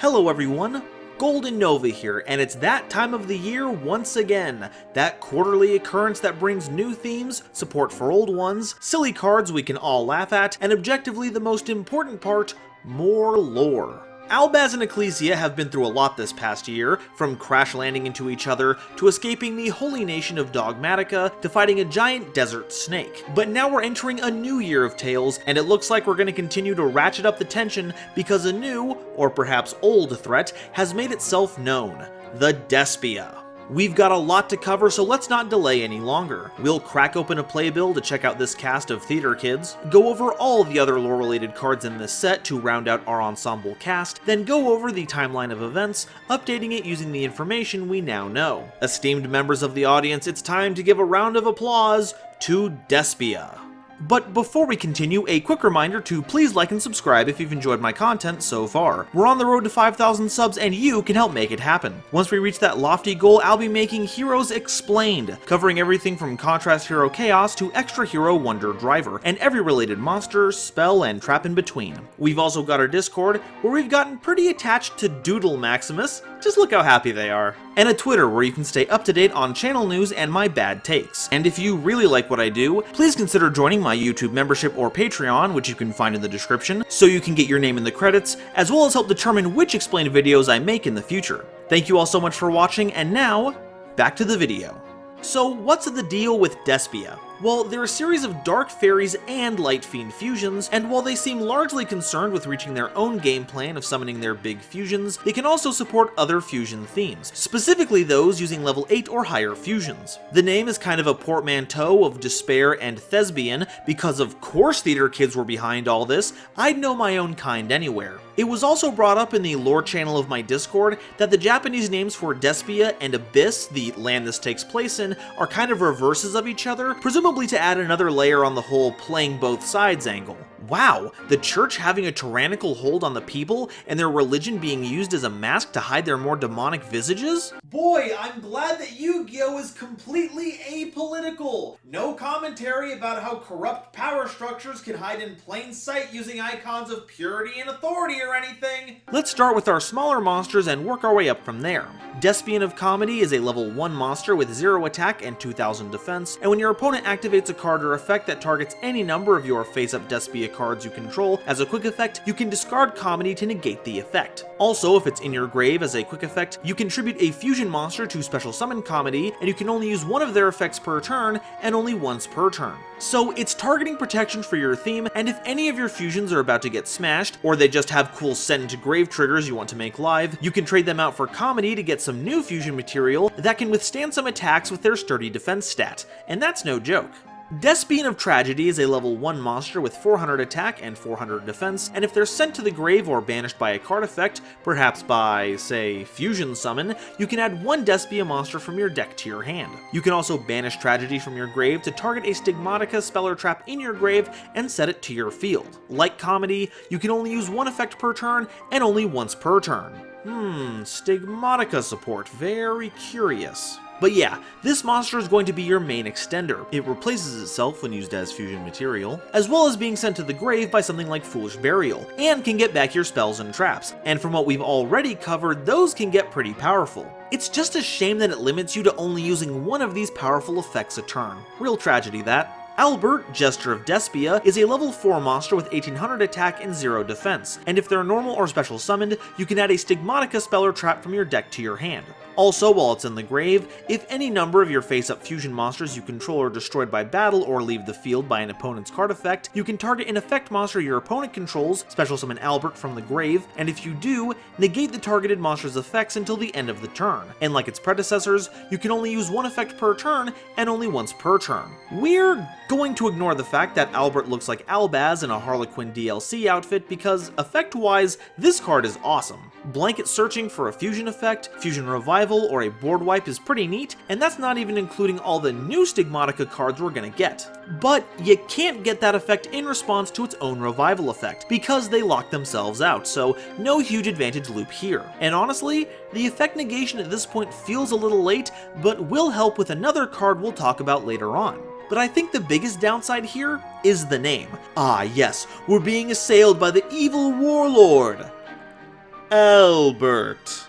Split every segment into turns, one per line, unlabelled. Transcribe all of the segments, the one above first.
Hello everyone, GoldenNova here, and it's that time of the year once again. That quarterly occurrence that brings new themes, support for old ones, silly cards we can all laugh at, and objectively the most important part, more lore. Albaz and Ecclesia have been through a lot this past year, from crash landing into each other, to escaping the holy nation of Dogmatica, to fighting a giant desert snake. But now we're entering a new year of tales, and it looks like we're going to continue to ratchet up the tension because a new, or perhaps old, threat has made itself known: the Despia. We've got a lot to cover, so let's not delay any longer. We'll crack open a playbill to check out this cast of theater kids, go over all the other lore-related cards in this set to round out our ensemble cast, then go over the timeline of events, updating it using the information we now know. Esteemed members of the audience, it's time to give a round of applause to Despia. But before we continue, a quick reminder to please like and subscribe if you've enjoyed my content so far. We're on the road to 5,000 subs and you can help make it happen. Once we reach that lofty goal, I'll be making Heroes Explained, covering everything from Contrast Hero Chaos to Extra Hero Wonder Driver, and every related monster, spell, and trap in between. We've also got our Discord, where we've gotten pretty attached to Doodle Maximus, just look how happy they are, and a Twitter where you can stay up to date on channel news and my bad takes. And if you really like what I do, please consider joining my YouTube membership or Patreon, which you can find in the description, so you can get your name in the credits, as well as help determine which explained videos I make in the future. Thank you all so much for watching, and now, back to the video. So what's the deal with Despia? Well, they're a series of dark fairies and light fiend fusions, and while they seem largely concerned with reaching their own game plan of summoning their big fusions, they can also support other fusion themes, specifically those using level 8 or higher fusions. The name is kind of a portmanteau of despair and thespian, because of course theater kids were behind all this. I'd know my own kind anywhere. It was also brought up in the lore channel of my Discord that the Japanese names for Despia and Abyss, the land this takes place in, are kind of reverses of each other, presumably to add another layer on the whole playing both sides angle. Wow, the church having a tyrannical hold on the people and their religion being used as a mask to hide their more demonic visages? Boy, I'm glad that Yu-Gi-Oh! Is completely apolitical. No commentary about how corrupt power structures can hide in plain sight using icons of purity and authority or anything. Let's start with our smaller monsters and work our way up from there. Despian of Comedy is a level 1 monster with 0 attack and 2000 defense, and when your opponent activates a card or effect that targets any number of your face-up Despia cards you control as a quick effect, you can discard Comedy to negate the effect. Also, if it's in your grave as a quick effect, you contribute a fusion monster to special summon Comedy, and you can only use one of their effects per turn, and only once per turn. So it's targeting protection for your theme, and if any of your fusions are about to get smashed, or they just have cool send into grave triggers you want to make live, you can trade them out for Comedy to get some new fusion material that can withstand some attacks with their sturdy defense stat, and that's no joke. Despian of Tragedy is a level 1 monster with 400 attack and 400 defense, and if they're sent to the grave or banished by a card effect, perhaps by, say, Fusion Summon, you can add 1 Despia monster from your deck to your hand. You can also banish Tragedy from your grave to target a Stigmatica spell or trap in your grave and set it to your field. Like Comedy, you can only use 1 effect per turn and only once per turn. Stigmatica support, very curious. But yeah, this monster is going to be your main extender. It replaces itself when used as fusion material, as well as being sent to the grave by something like Foolish Burial, and can get back your spells and traps, and from what we've already covered, those can get pretty powerful. It's just a shame that it limits you to only using one of these powerful effects a turn. Real tragedy, that. Albert, Jester of Despia, is a level 4 monster with 1800 attack and 0 defense, and if they're normal or special summoned, you can add a Stigmatica spell or trap from your deck to your hand. Also, while it's in the grave, if any number of your face-up fusion monsters you control are destroyed by battle or leave the field by an opponent's card effect, you can target an effect monster your opponent controls, special summon Albert from the grave, and if you do, negate the targeted monster's effects until the end of the turn. And like its predecessors, you can only use 1 effect per turn and only once per turn. We're going to ignore the fact that Albert looks like Albaz in a Harlequin DLC outfit because, effect-wise, this card is awesome. Blanket searching for a fusion effect, fusion revival, or a board wipe is pretty neat, and that's not even including all the new Stigmatica cards we're gonna get. But you can't get that effect in response to its own revival effect, because they lock themselves out, so no huge advantage loop here. And honestly, the effect negation at this point feels a little late, but will help with another card we'll talk about later on. But I think the biggest downside here is the name. Ah yes, we're being assailed by the evil warlord. Albert.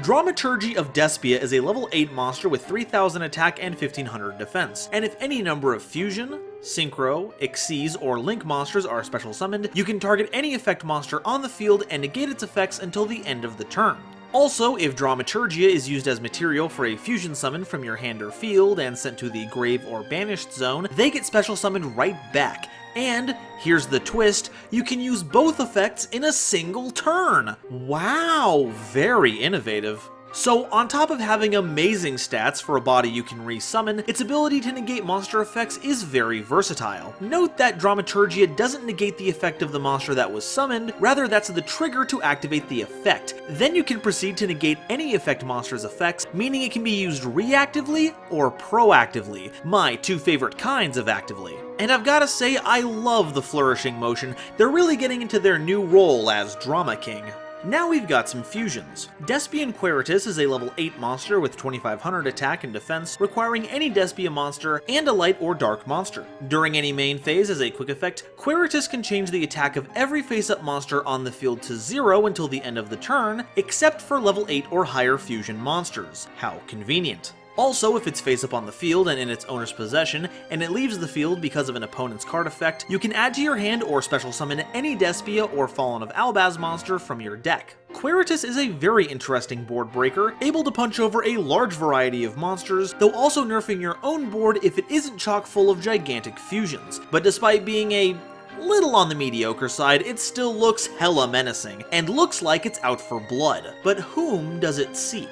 Dramaturgy of Despia is a level 8 monster with 3000 attack and 1500 defense, and if any number of fusion, synchro, xyz, or link monsters are special summoned, you can target any effect monster on the field and negate its effects until the end of the turn. Also, if Dramaturgia is used as material for a fusion summon from your hand or field and sent to the grave or banished zone, they get special summoned right back. And, here's the twist, you can use both effects in a single turn! Wow, very innovative. So, on top of having amazing stats for a body you can resummon, its ability to negate monster effects is very versatile. Note that Dramaturgia doesn't negate the effect of the monster that was summoned, rather that's the trigger to activate the effect. Then you can proceed to negate any effect monster's effects, meaning it can be used reactively or proactively, my two favorite kinds of actively. And I've gotta say, I love the flourishing motion. They're really getting into their new role as Drama King. Now we've got some fusions. Despian Quiritus is a level 8 monster with 2500 attack and defense, requiring any Despia monster and a light or dark monster. During any main phase as a quick effect, Quiritus can change the attack of every face-up monster on the field to 0 until the end of the turn, except for level 8 or higher fusion monsters. How convenient. Also, if it's face up on the field and in its owner's possession, and it leaves the field because of an opponent's card effect, you can add to your hand or special summon any Despia or Fallen of Albaz monster from your deck. Quiritus is a very interesting board breaker, able to punch over a large variety of monsters, though also nerfing your own board if it isn't chock full of gigantic fusions. But despite being a little on the mediocre side, it still looks hella menacing, and looks like it's out for blood. But whom does it seek?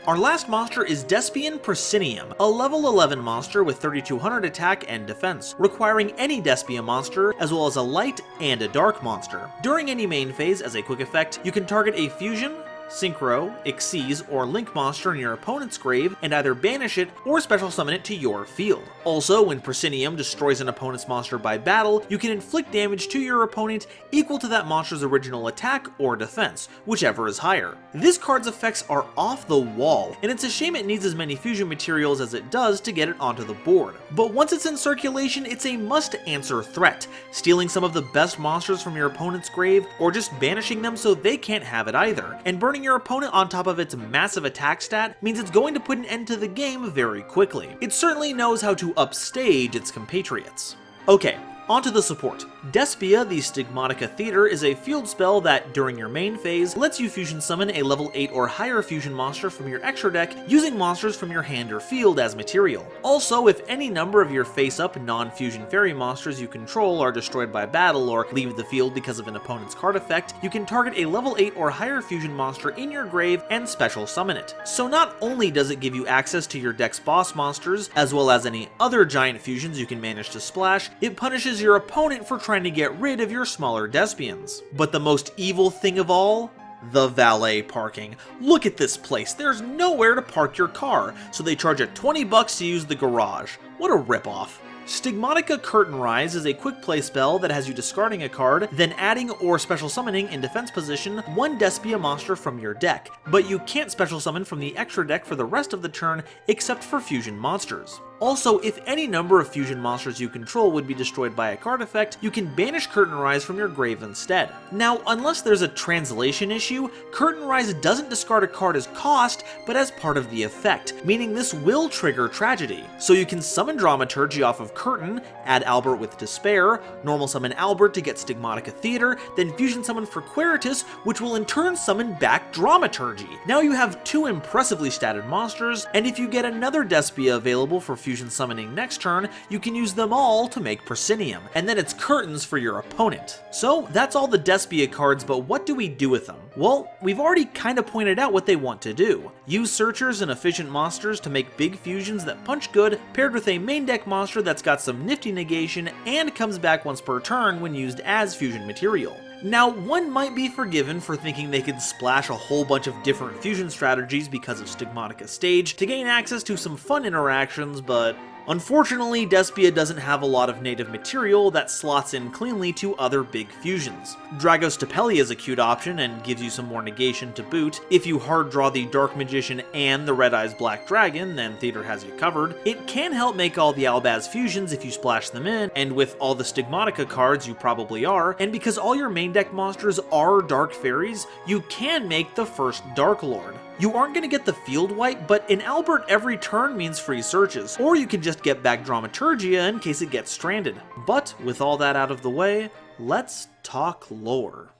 Our last monster is Despian Proscenium, a level 11 monster with 3200 attack and defense, requiring any Despia monster, as well as a light and a dark monster. During any main phase, as a quick effect, you can target a fusion, synchro, xyz, or link monster in your opponent's grave and either banish it or special summon it to your field. Also, when Proscenium destroys an opponent's monster by battle, you can inflict damage to your opponent equal to that monster's original attack or defense, whichever is higher. This card's effects are off the wall, and it's a shame it needs as many fusion materials as it does to get it onto the board. But once it's in circulation, it's a must-answer threat, stealing some of the best monsters from your opponent's grave, or just banishing them so they can't have it either, and burning your opponent on top of its massive attack stat means it's going to put an end to the game very quickly. It certainly knows how to upstage its compatriots. Okay, onto the support. Despia, the Stigmatica Theater, is a field spell that, during your main phase, lets you fusion summon a level 8 or higher fusion monster from your extra deck using monsters from your hand or field as material. Also, if any number of your face-up non-fusion fairy monsters you control are destroyed by battle or leave the field because of an opponent's card effect, you can target a level 8 or higher fusion monster in your grave and special summon it. So not only does it give you access to your deck's boss monsters, as well as any other giant fusions you can manage to splash, it punishes your opponent for trying to get rid of your smaller Despians. But the most evil thing of all? The valet parking. Look at this place, there's nowhere to park your car, so they charge you $20 to use the garage. What a ripoff. Stigmatica Curtain Rise is a quick play spell that has you discarding a card, then adding or special summoning in defense position one Despia monster from your deck, but you can't special summon from the extra deck for the rest of the turn except for fusion monsters. Also, if any number of fusion monsters you control would be destroyed by a card effect, you can banish Curtain Rise from your grave instead. Now, unless there's a translation issue, Curtain Rise doesn't discard a card as cost, but as part of the effect, meaning this will trigger tragedy. So you can summon Dramaturgy off of Curtain, add Albert with Despair, normal summon Albert to get Stigmatica Theater, then fusion summon for Quiritus, which will in turn summon back Dramaturgy. Now you have two impressively statted monsters, and if you get another Despia available for fusion summoning next turn, you can use them all to make Proscenium, and then it's curtains for your opponent. So that's all the Despia cards, but what do we do with them? Well, we've already kind of pointed out what they want to do. Use searchers and efficient monsters to make big fusions that punch good, paired with a main deck monster that's got some nifty negation and comes back once per turn when used as fusion material. Now, one might be forgiven for thinking they could splash a whole bunch of different fusion strategies because of Stigmatica Stage to gain access to some fun interactions, but Unfortunately, Despia doesn't have a lot of native material that slots in cleanly to other big fusions. Dragostapeli is a cute option and gives you some more negation to boot. If you hard draw the Dark Magician and the Red Eyes Black Dragon, then Theater has you covered. It can help make all the Albaz fusions if you splash them in, and with all the Stigmatica cards you probably are, and because all your main deck monsters are Dark Fairies, you can make the first Dark Lord. You aren't going to get the field wipe, but in Albert every turn means free searches, or you can just get back Dramaturgia in case it gets stranded. But with all that out of the way, let's talk lore.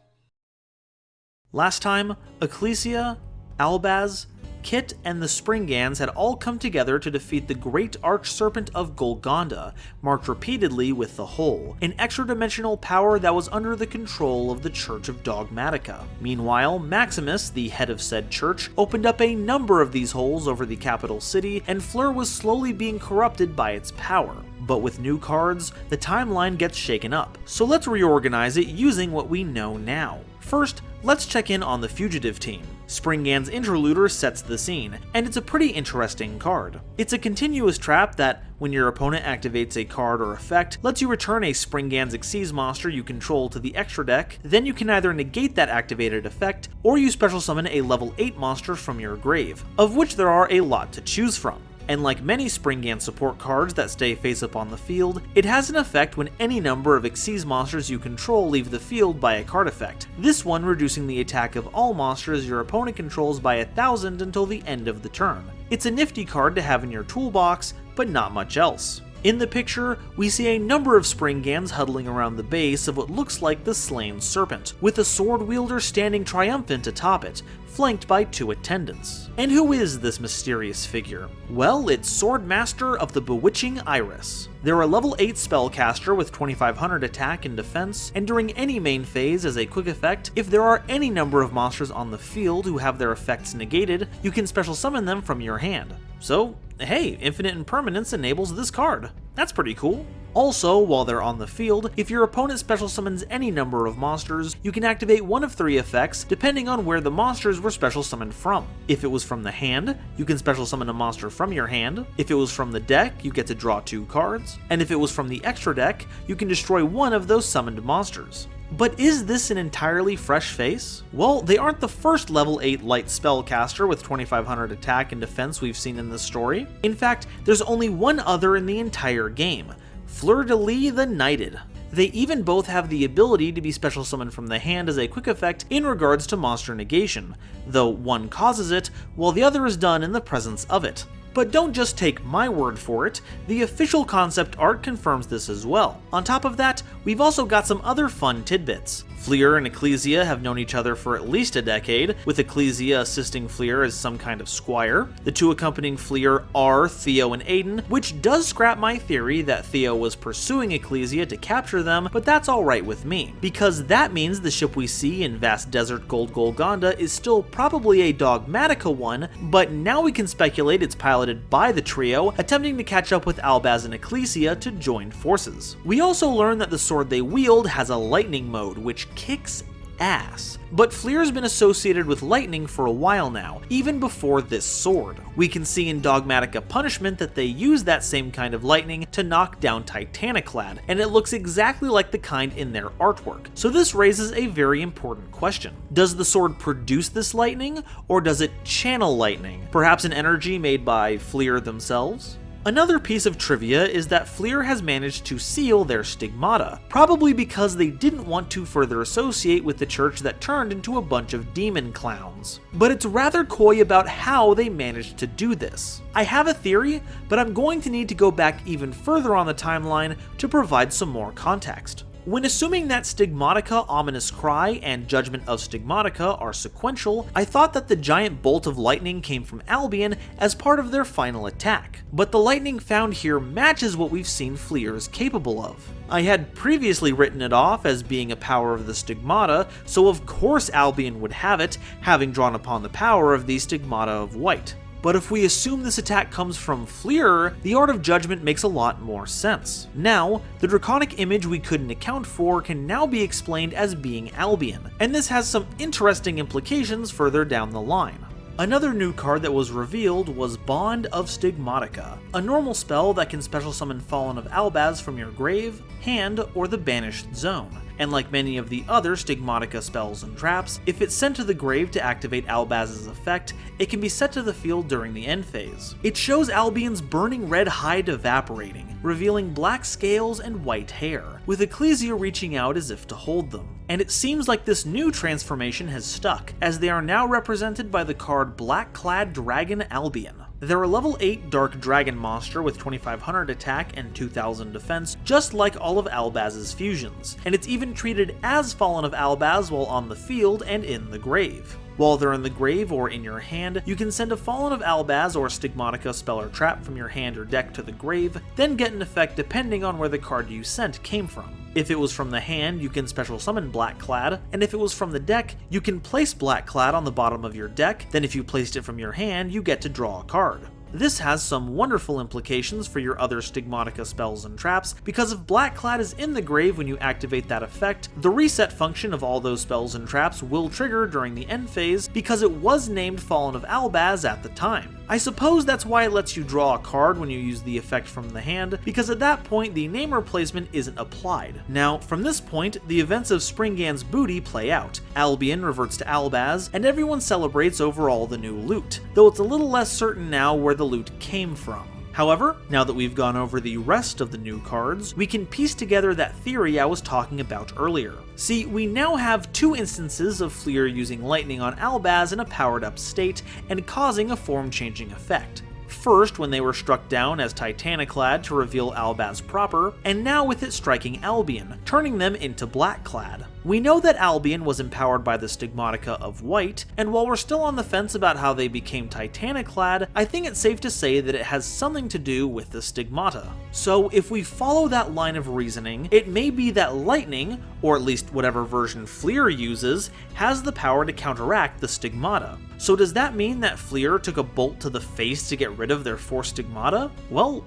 Last time, Ecclesia, Albaz, Kit, and the Springans had all come together to defeat the Great Archserpent of Golgonda, marked repeatedly with the Whole, an extra-dimensional power that was under the control of the Church of Dogmatica. Meanwhile, Maximus, the head of said church, opened up a number of these holes over the capital city, and Fleur was slowly being corrupted by its power. But with new cards, the timeline gets shaken up, so let's reorganize it using what we know now. First, let's check in on the Fugitive team. Springans Interluder sets the scene, and it's a pretty interesting card. It's a continuous trap that, when your opponent activates a card or effect, lets you return a Springans Xyz monster you control to the extra deck, then you can either negate that activated effect, or you special summon a level 8 monster from your grave, of which there are a lot to choose from. And like many Springan support cards that stay face up on the field, it has an effect when any number of Xyz monsters you control leave the field by a card effect, this one reducing the attack of all monsters your opponent controls by 1,000 until the end of the turn. It's a nifty card to have in your toolbox, but not much else. In the picture, we see a number of Springans huddling around the base of what looks like the slain serpent, with a sword wielder standing triumphant atop it, flanked by 2 attendants. And who is this mysterious figure? Well, it's Swordmaster of the Bewitching Iris. They're a level 8 spellcaster with 2500 attack and defense, and during any main phase as a quick effect, if there are any number of monsters on the field who have their effects negated, you can special summon them from your hand. So, hey, Infinite Impermanence enables this card. That's pretty cool. Also, while they're on the field, if your opponent special summons any number of monsters, you can activate one of 3 effects depending on where the monsters were special summoned from. If it was from the hand, you can special summon a monster from your hand. If it was from the deck, you get to draw 2 cards. And if it was from the extra deck, you can destroy one of those summoned monsters. But is this an entirely fresh face? Well, they aren't the first level 8 light spellcaster with 2500 attack and defense we've seen in this story. In fact, there's only one other in the entire game, Fleur-de-Lis the Knighted. They even both have the ability to be special summoned from the hand as a quick effect in regards to monster negation, though one causes it, while the other is done in the presence of it. But don't just take my word for it, the official concept art confirms this as well. On top of that, we've also got some other fun tidbits. Fleur and Ecclesia have known each other for at least a decade, with Ecclesia assisting Fleur as some kind of squire. The 2 accompanying Fleur are Theo and Aiden, which does scrap my theory that Theo was pursuing Ecclesia to capture them, but that's alright with me, because that means the ship we see in Vast Desert Gold Golgonda is still probably a Dogmatica one, but now we can speculate it's piloted by the trio, attempting to catch up with Albaz and Ecclesia to join forces. We also learn that the sword they wield has a lightning mode, which kicks ass. But Fleur's been associated with lightning for a while now, even before this sword. We can see in Dogmatica Punishment that they use that same kind of lightning to knock down Titaniclad, and it looks exactly like the kind in their artwork. So this raises a very important question. Does the sword produce this lightning, or does it channel lightning? Perhaps an energy made by Fleur themselves? Another piece of trivia is that Fleur has managed to seal their stigmata, probably because they didn't want to further associate with the church that turned into a bunch of demon clowns. But it's rather coy about how they managed to do this. I have a theory, but I'm going to need to go back even further on the timeline to provide some more context. When assuming that Stigmatica Ominous Cry and Judgment of Stigmatica are sequential, I thought that the giant bolt of lightning came from Albion as part of their final attack, but the lightning found here matches what we've seen Fleur is capable of. I had previously written it off as being a power of the Stigmata, so of course Albion would have it, having drawn upon the power of the Stigmata of White. But if we assume this attack comes from Fleur, the Art of Judgment makes a lot more sense. Now, the draconic image we couldn't account for can now be explained as being Albion, and this has some interesting implications further down the line. Another new card that was revealed was Bond of Stigmatica, a normal spell that can special summon Fallen of Albaz from your grave, hand, or the banished zone. And like many of the other Stigmatica spells and traps, if it's sent to the grave to activate Albaz's effect, it can be set to the field during the end phase. It shows Albion's burning red hide evaporating, revealing black scales and white hair, with Ecclesia reaching out as if to hold them. And it seems like this new transformation has stuck, as they are now represented by the card Black-Clad Dragon Albion. They're a level 8 Dark Dragon monster with 2500 attack and 2000 defense, just like all of Albaz's fusions, and it's even treated as Fallen of Albaz while on the field and in the grave. While they're in the grave or in your hand, you can send a Fallen of Albaz or Stigmatica spell or trap from your hand or deck to the grave, then get an effect depending on where the card you sent came from. If it was from the hand, you can special summon Black-Clad, and if it was from the deck, you can place Black-Clad on the bottom of your deck, then if you placed it from your hand, you get to draw a card. This has some wonderful implications for your other Stigmatica spells and traps, because if Black-Clad is in the grave when you activate that effect, the reset function of all those spells and traps will trigger during the end phase because it was named Fallen of Albaz at the time. I suppose that's why it lets you draw a card when you use the effect from the hand, because at that point the name replacement isn't applied. Now, from this point, the events of Springgan's Booty play out. Albion reverts to Albaz, and everyone celebrates over all the new loot, though it's a little less certain now where the loot came from. However, now that we've gone over the rest of the new cards, we can piece together that theory I was talking about earlier. See, we now have two instances of Fleer using lightning on Albaz in a powered up state and causing a form-changing effect. First when they were struck down as Titaniclad to reveal Albaz proper, and now with it striking Albion, turning them into Black-Clad. We know that Albion was empowered by the Stigmatica of White, and while we're still on the fence about how they became Titaniclad, I think it's safe to say that it has something to do with the Stigmata. So if we follow that line of reasoning, it may be that Lightning, or at least whatever version Fleer uses, has the power to counteract the Stigmata. So does that mean that Fleer took a bolt to the face to get rid of their 4 Stigmata? Well,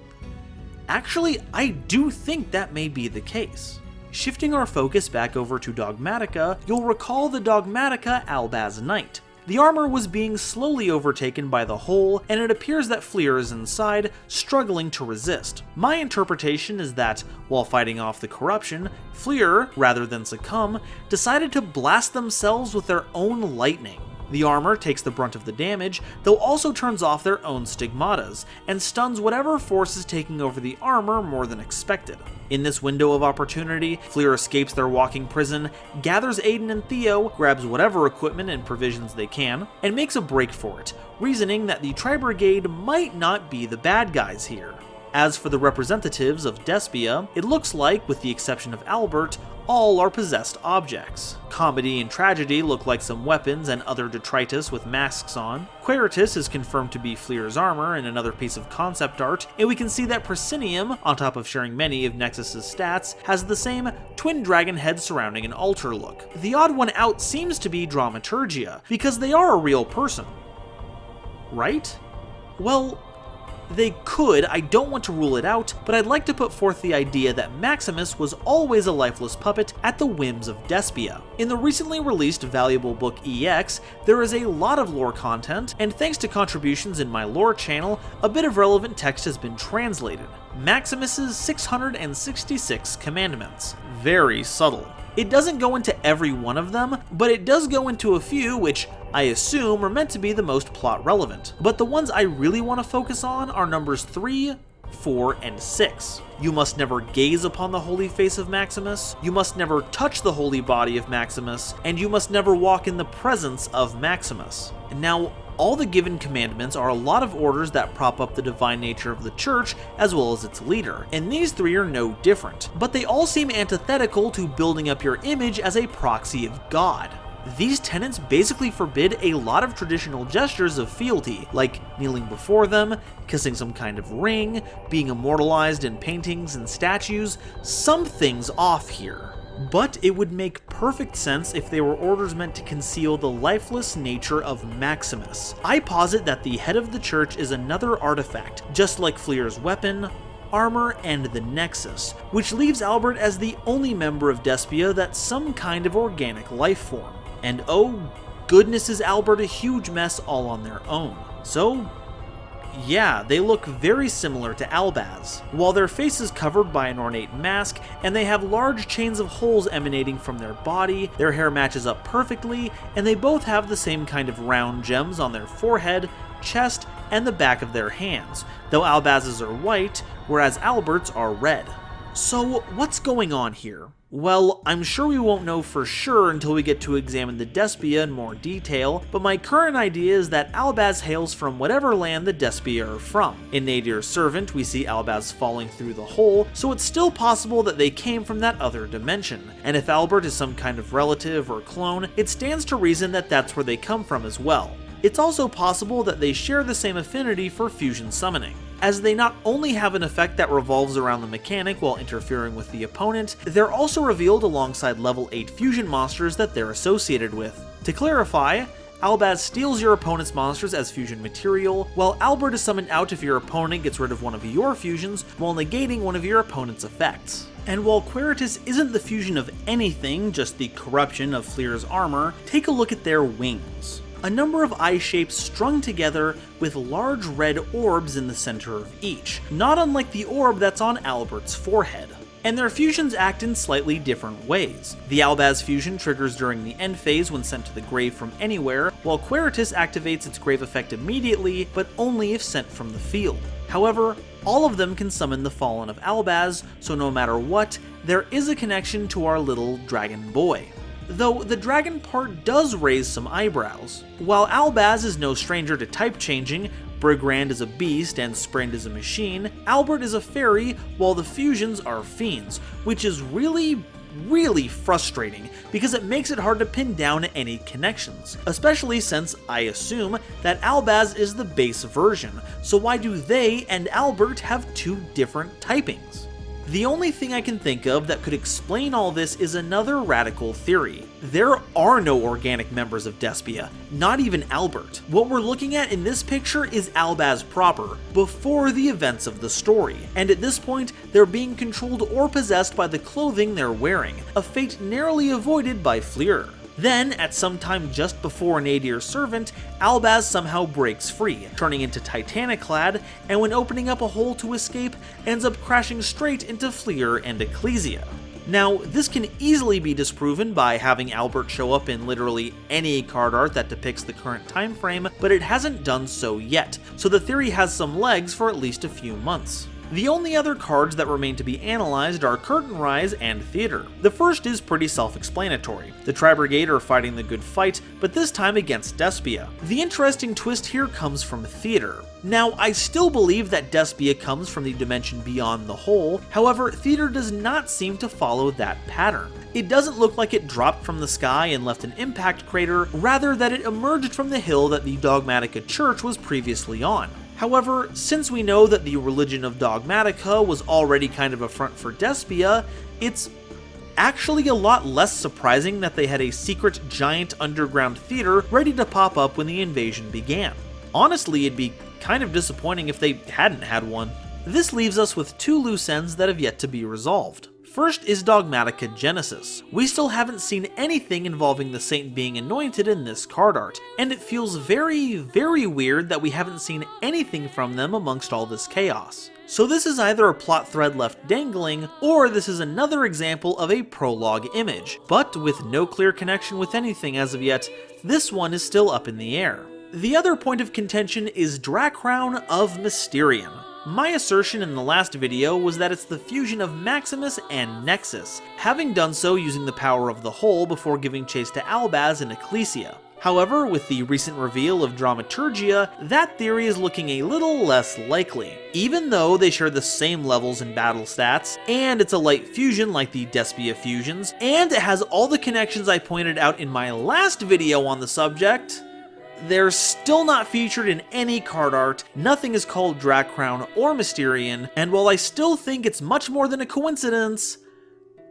actually, I do think that may be the case. Shifting our focus back over to Dogmatica, you'll recall the Dogmatica Albaz Knight. The armor was being slowly overtaken by the hole, and it appears that Fleer is inside, struggling to resist. My interpretation is that, while fighting off the corruption, Fleer, rather than succumb, decided to blast themselves with their own lightning. The armor takes the brunt of the damage, though also turns off their own Stigmatas, and stuns whatever force is taking over the armor more than expected. In this window of opportunity, Fleer escapes their walking prison, gathers Aiden and Theo, grabs whatever equipment and provisions they can, and makes a break for it, reasoning that the Tri-Brigade might not be the bad guys here. As for the representatives of Despia, it looks like, with the exception of Albert, all are possessed objects. Comedy and Tragedy look like some weapons and other detritus with masks on. Queritus is confirmed to be Fleer's armor in another piece of concept art, and we can see that Proscenium, on top of sharing many of Nexus's stats, has the same twin dragon head surrounding an altar look. The odd one out seems to be Dramaturgia, because they are a real person. Right? Well, they could, I don't want to rule it out, but I'd like to put forth the idea that Maximus was always a lifeless puppet at the whims of Despia. In the recently released valuable book EX, there is a lot of lore content, and thanks to contributions in my lore channel, a bit of relevant text has been translated. Maximus's 666 commandments. Very subtle. It doesn't go into every one of them, but it does go into a few which I assume are meant to be the most plot relevant. But the ones I really want to focus on are numbers 3, 4, and 6. You must never gaze upon the holy face of Maximus, you must never touch the holy body of Maximus, and you must never walk in the presence of Maximus. Now, all the given commandments are a lot of orders that prop up the divine nature of the church as well as its leader, and these 3 are no different, but they all seem antithetical to building up your image as a proxy of God. These tenets basically forbid a lot of traditional gestures of fealty, like kneeling before them, kissing some kind of ring, being immortalized in paintings and statues. Something's off here. But it would make perfect sense if they were orders meant to conceal the lifeless nature of Maximus. I posit that the head of the church is another artifact, just like Fleer's weapon, armor, and the Nexus, which leaves Albert as the only member of Despia that's some kind of organic life form. And oh goodness is Albert a huge mess all on their own. So yeah, they look very similar to Albaz. While their face is covered by an ornate mask, and they have large chains of holes emanating from their body, their hair matches up perfectly, and they both have the same kind of round gems on their forehead, chest, and the back of their hands, though Albaz's are white, whereas Albert's are red. So what's going on here? Well, I'm sure we won't know for sure until we get to examine the Despia in more detail, but my current idea is that Albaz hails from whatever land the Despia are from. In Nadir's Servant, we see Albaz falling through the hole, so it's still possible that they came from that other dimension, and if Albert is some kind of relative or clone, it stands to reason that that's where they come from as well. It's also possible that they share the same affinity for fusion summoning, as they not only have an effect that revolves around the mechanic while interfering with the opponent, they're also revealed alongside level 8 fusion monsters that they're associated with. To clarify, Albaz steals your opponent's monsters as fusion material, while Albert is summoned out if your opponent gets rid of one of your fusions while negating one of your opponent's effects. And while Quiritus isn't the fusion of anything, just the corruption of Fleer's armor, take a look at their wings. A number of eye shapes strung together with large red orbs in the center of each, not unlike the orb that's on Albert's forehead. And their fusions act in slightly different ways. The Albaz fusion triggers during the end phase when sent to the grave from anywhere, while Quiritus activates its grave effect immediately, but only if sent from the field. However, all of them can summon the Fallen of Albaz, so no matter what, there is a connection to our little dragon boy. Though the dragon part does raise some eyebrows. While Albaz is no stranger to type changing, Brigrand is a beast and Sprint is a machine, Albert is a fairy while the fusions are fiends, which is really frustrating because it makes it hard to pin down any connections, especially since I assume that Albaz is the base version, so why do they and Albert have two different typings? The only thing I can think of that could explain all this is another radical theory. There are no organic members of Despia, not even Albert. What we're looking at in this picture is Albaz proper, before the events of the story, and at this point, they're being controlled or possessed by the clothing they're wearing, a fate narrowly avoided by Fleer. Then, at some time just before Nadir's Servant, Albaz somehow breaks free, turning into Titaniclad, and when opening up a hole to escape, ends up crashing straight into Fleer and Ecclesia. Now, this can easily be disproven by having Albert show up in literally any card art that depicts the current time frame, but it hasn't done so yet, so the theory has some legs for at least a few months. The only other cards that remain to be analyzed are Curtain Rise and Theater. The first is pretty self-explanatory. The Tri-Brigade are fighting the good fight, but this time against Despia. The interesting twist here comes from Theater. Now, I still believe that Despia comes from the dimension beyond the hole, however, Theater does not seem to follow that pattern. It doesn't look like it dropped from the sky and left an impact crater, rather that it emerged from the hill that the Dogmatica Church was previously on. However, since we know that the religion of Dogmatica was already kind of a front for Despia, it's actually a lot less surprising that they had a secret giant underground theater ready to pop up when the invasion began. Honestly, it'd be kind of disappointing if they hadn't had one. This leaves us with two loose ends that have yet to be resolved. First is Dogmatica Genesis. We still haven't seen anything involving the saint being anointed in this card art, and it feels very weird that we haven't seen anything from them amongst all this chaos. So this is either a plot thread left dangling, or this is another example of a prologue image, but with no clear connection with anything as of yet, this one is still up in the air. The other point of contention is Dracrown of Mysterion. My assertion in the last video was that it's the fusion of Maximus and Nexus, having done so using the power of the whole before giving chase to Albaz and Ecclesia. However, with the recent reveal of Dramaturgia, that theory is looking a little less likely. Even though they share the same levels in battle stats, and it's a light fusion like the Despia fusions, and it has all the connections I pointed out in my last video on the subject, they're still not featured in any card art, nothing is called Dracrown or Mysterion, and while I still think it's much more than a coincidence,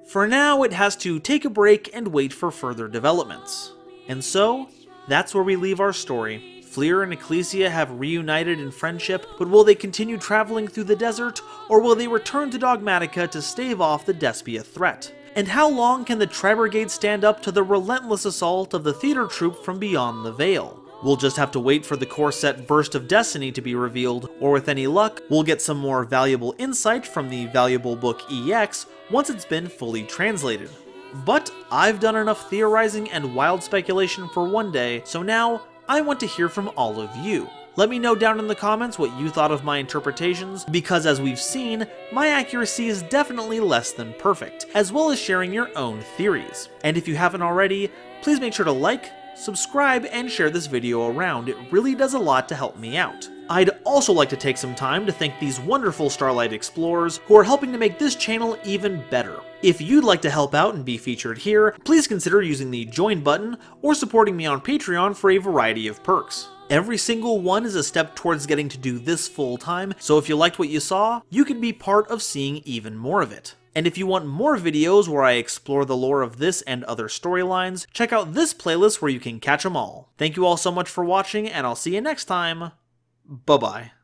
for now it has to take a break and wait for further developments. And so, that's where we leave our story. Fleer and Ecclesia have reunited in friendship, but will they continue traveling through the desert, or will they return to Dogmatica to stave off the Despia threat? And how long can the Tri-Brigade stand up to the relentless assault of the theater troupe from beyond the Veil? We'll just have to wait for the core set Burst of Destiny to be revealed, or with any luck, we'll get some more valuable insight from the valuable book EX once it's been fully translated. But I've done enough theorizing and wild speculation for one day, so now I want to hear from all of you. Let me know down in the comments what you thought of my interpretations, because as we've seen, my accuracy is definitely less than perfect, as well as sharing your own theories. And if you haven't already, please make sure to like, subscribe, and share this video around. It really does a lot to help me out. I'd also like to take some time to thank these wonderful Starlight Explorers who are helping to make this channel even better. If you'd like to help out and be featured here, please consider using the join button or supporting me on Patreon for a variety of perks. Every single one is a step towards getting to do this full time, so if you liked what you saw, you could be part of seeing even more of it. And if you want more videos where I explore the lore of this and other storylines, check out this playlist where you can catch them all. Thank you all so much for watching, and I'll see you next time. Bye-bye.